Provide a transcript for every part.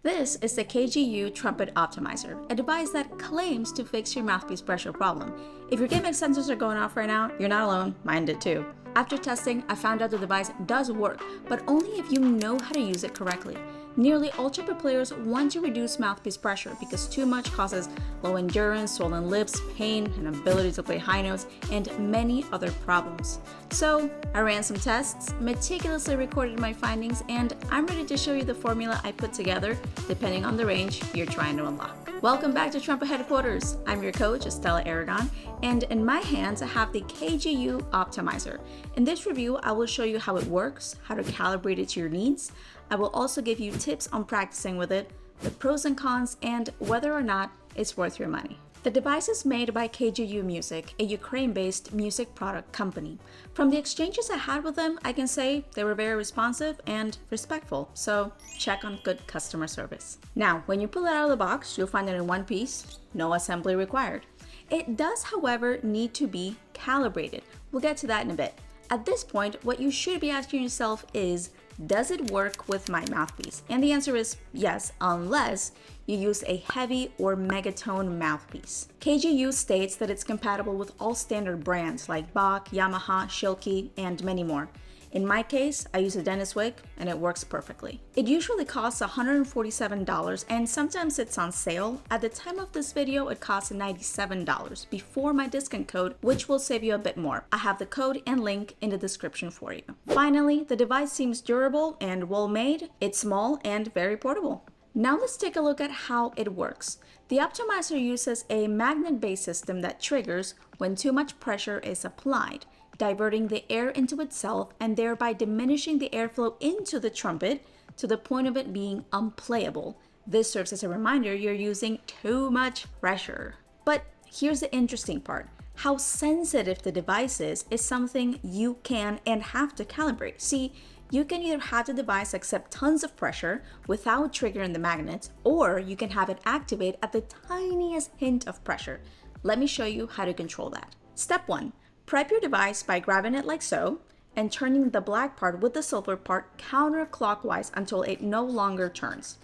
This is the KGU Trumpet Optimizer, a device that claims to fix your mouthpiece pressure problem. If your gimmick sensors are going off right now, you're not alone, mine did too. After testing, I found out the device does work, but only if you know how to use it correctly. Nearly all trumpet players want to reduce mouthpiece pressure because too much causes low endurance, swollen lips, pain, inability to play high notes, and many other problems. So I ran some tests, meticulously recorded my findings, and I'm ready to show you the formula I put together depending on the range you're trying to unlock. Welcome back to Trumpet Headquarters. I'm your coach, ESTELA, ARAGON, and in my hands I have the KGU Optimizer. In this review, I will show you how it works, how to calibrate it to your needs. I will also give you tips on practicing with it, the pros and cons, and whether or not it's worth your money. The device is made by KGU Music, a Ukraine-based music product company. From the exchanges I had with them, I can say they were very responsive and respectful, so check on good customer service. Now, when you pull it out of the box, you'll find it in one piece, no assembly required. It does, however, need to be calibrated. We'll get to that in a bit. At this point, what you should be asking yourself is, does it work with my mouthpiece? And the answer is yes, unless you use a heavy or megatone mouthpiece. KGU states that it's compatible with all standard brands like Bach, Yamaha, Schilke, and many more. In my case, I use a dentist wig and it works perfectly. It usually costs $147 and sometimes it's on sale. At the time of this video, it costs $97 before my discount code, which will save you a bit more. I have the code and link in the description for you. Finally, the device seems durable and well made. It's small and very portable. Now let's take a look at how it works. The Optimizer uses a magnet-based system that triggers when too much pressure is applied, diverting the air into itself and thereby diminishing the airflow into the trumpet to the point of it being unplayable. This serves as a reminder you're using too much pressure. But here's the interesting part. How sensitive the device is something you can and have to calibrate. See, you can either have the device accept tons of pressure without triggering the magnets, or you can have it activate at the tiniest hint of pressure. Let me show you how to control that. Step 1. Prep your device by grabbing it like so and turning the black part with the silver part counterclockwise until it no longer turns.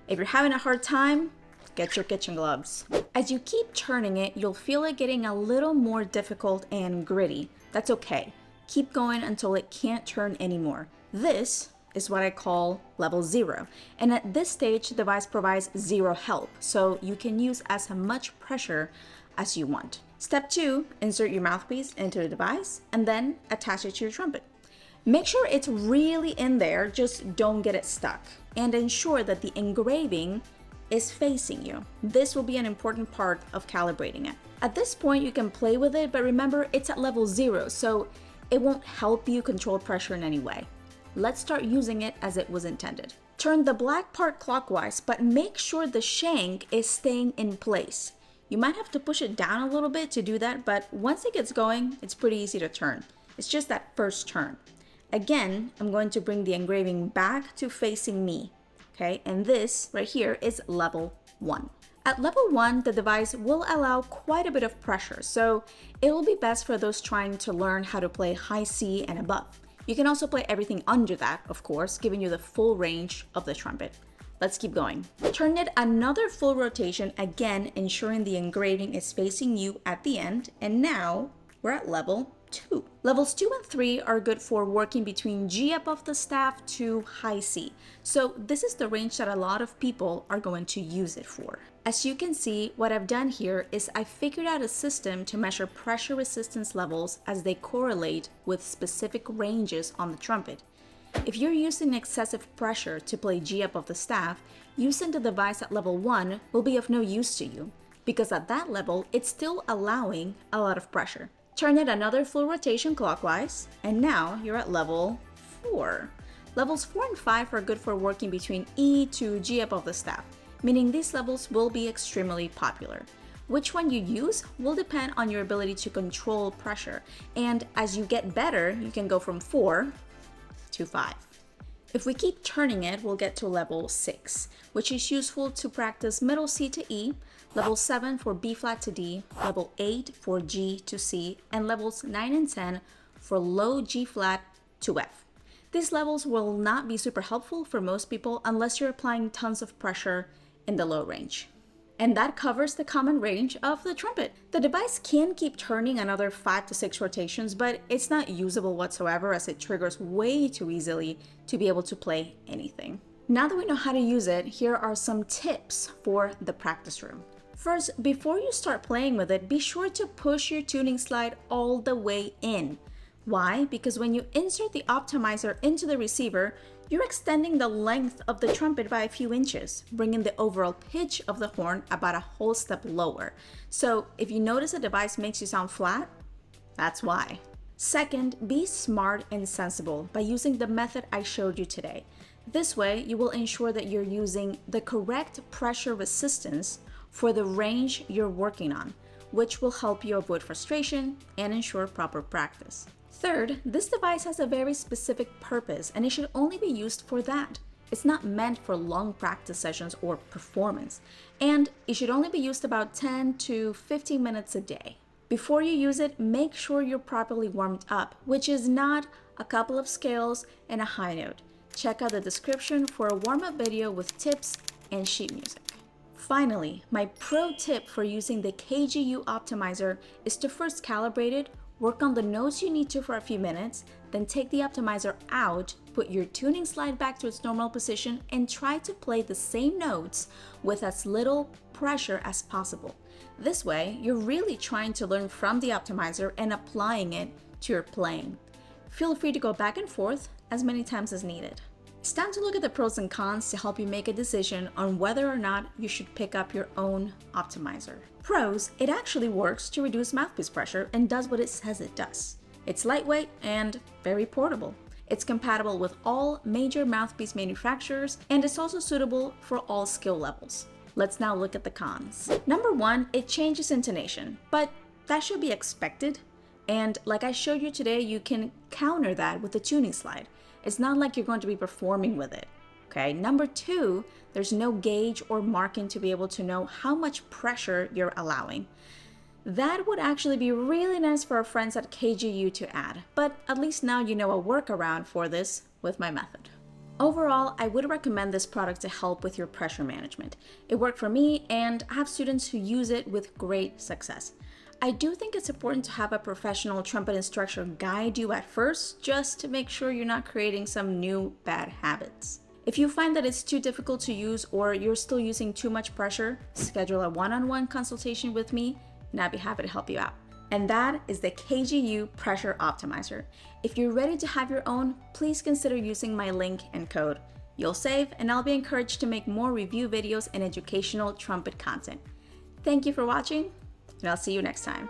If you're having a hard time, get your kitchen gloves. As you keep turning it, you'll feel it getting a little more difficult and gritty. That's okay. Keep going until it can't turn anymore. This is what I call level 0. And at this stage, the device provides zero help, so you can use as much pressure as you want. Step 2, insert your mouthpiece into the device and then attach it to your trumpet. Make sure it's really in there, just don't get it stuck. And ensure that the engraving is facing you. This will be an important part of calibrating it. At this point, you can play with it, but remember it's at level 0, so it won't help you control pressure in any way. Let's start using it as it was intended. Turn the black part clockwise, but make sure the shank is staying in place. You might have to push it down a little bit to do that, but once it gets going, it's pretty easy to turn. It's just that first turn. Again, I'm going to bring the engraving back to facing me, okay? And this right here is level 1. At level 1, the device will allow quite a bit of pressure, so it will be best for those trying to learn how to play high C and above. You can also play everything under that, of course, giving you the full range of the trumpet. Let's keep going. Turn it another full rotation, again ensuring the engraving is facing you at the end, and now we're at level 2. Levels 2 and 3 are good for working between G above the staff to high C. So this is the range that a lot of people are going to use it for. As you can see, what I've done here is I figured out a system to measure pressure resistance levels as they correlate with specific ranges on the trumpet. If you're using excessive pressure to play G above the staff, using the device at level 1 will be of no use to you, because at that level, it's still allowing a lot of pressure. Turn it another full rotation clockwise, and now you're at level 4. Levels 4 and 5 are good for working between E to G above the staff, meaning these levels will be extremely popular. Which one you use will depend on your ability to control pressure, and as you get better, you can go from 4 to 5. If we keep turning it, we'll get to level 6, which is useful to practice middle C to E, level 7 for B flat to D, level 8 for G to C, and levels 9 and 10 for low G flat to F. These levels will not be super helpful for most people unless you're applying tons of pressure in the low range. And that covers the common range of the trumpet. The device can keep turning another 5 to 6 rotations, but it's not usable whatsoever as it triggers way too easily to be able to play anything. Now that we know how to use it, here are some tips for the practice room. First, before you start playing with it, be sure to push your tuning slide all the way in. Why? Because when you insert the optimizer into the receiver, you're extending the length of the trumpet by a few inches, bringing the overall pitch of the horn about a whole step lower. So if you notice a device makes you sound flat, that's why. Second, be smart and sensible by using the method I showed you today. This way, you will ensure that you're using the correct pressure resistance for the range you're working on, which will help you avoid frustration and ensure proper practice. Third, this device has a very specific purpose and it should only be used for that. It's not meant for long practice sessions or performance, and it should only be used about 10 to 15 minutes a day. Before you use it, make sure you're properly warmed up, which is not a couple of scales and a high note. Check out the description for a warm-up video with tips and sheet music. Finally, my pro tip for using the KGU Optimizer is to first calibrate it, work on the notes you need to for a few minutes, then take the optimizer out, put your tuning slide back to its normal position, and try to play the same notes with as little pressure as possible. This way, you're really trying to learn from the optimizer and applying it to your playing. Feel free to go back and forth as many times as needed. It's time to look at the pros and cons to help you make a decision on whether or not you should pick up your own optimizer. Pros, it actually works to reduce mouthpiece pressure and does what it says it does. It's lightweight and very portable. It's compatible with all major mouthpiece manufacturers, and it's also suitable for all skill levels. Let's now look at the cons. Number one, it changes intonation, but that should be expected. And like I showed you today, you can counter that with the tuning slide. It's not like you're going to be performing with it, okay? Number two, there's no gauge or marking to be able to know how much pressure you're allowing. That would actually be really nice for our friends at KGU to add, but at least now you know a workaround for this with my method. Overall, I would recommend this product to help with your pressure management. It worked for me, and I have students who use it with great success. I do think it's important to have a professional trumpet instructor guide you at first, just to make sure you're not creating some new bad habits. If you find that it's too difficult to use or you're still using too much pressure, schedule a one-on-one consultation with me, and I'd be happy to help you out. And that is the KGU Pressure Optimizer. If you're ready to have your own, please consider using my link and code. You'll save, and I'll be encouraged to make more review videos and educational trumpet content. Thank you for watching, and I'll see you next time.